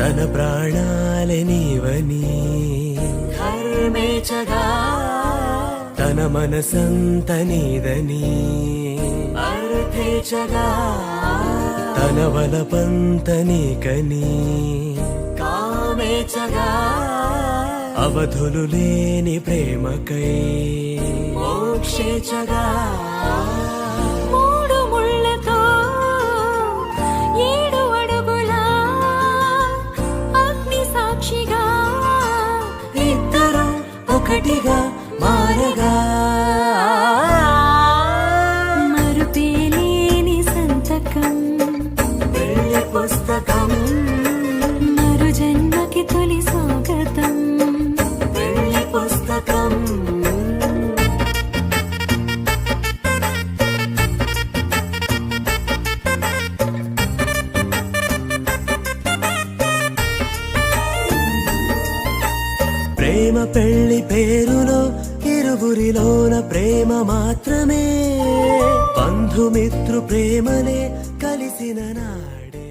తన ప్రాణాలే నీవని ధర్మేచగా తన మనసంత నీదని అర్థేచగా తన వలపంత నీకని కామేచగా అవధులు లేని ప్రేమకై మోక్షేచగా మూడు ముళ్ళతో 7 అడుగుల అగ్ని సాక్షిగా ఇద్దరు ఒకటిగా మారగా మరుపేలేని సంతకం పెళ్లి పుస్తకం మరు జన్మకి తొలి స్వాగతం పెళ్లి పుస్తకం ప్రేమ పెళ్లి పేరులో ఇరువురిలోన ప్రేమ మాత్రమే బంధుమిత్రు ప్రేమనే కలిసిన నాడే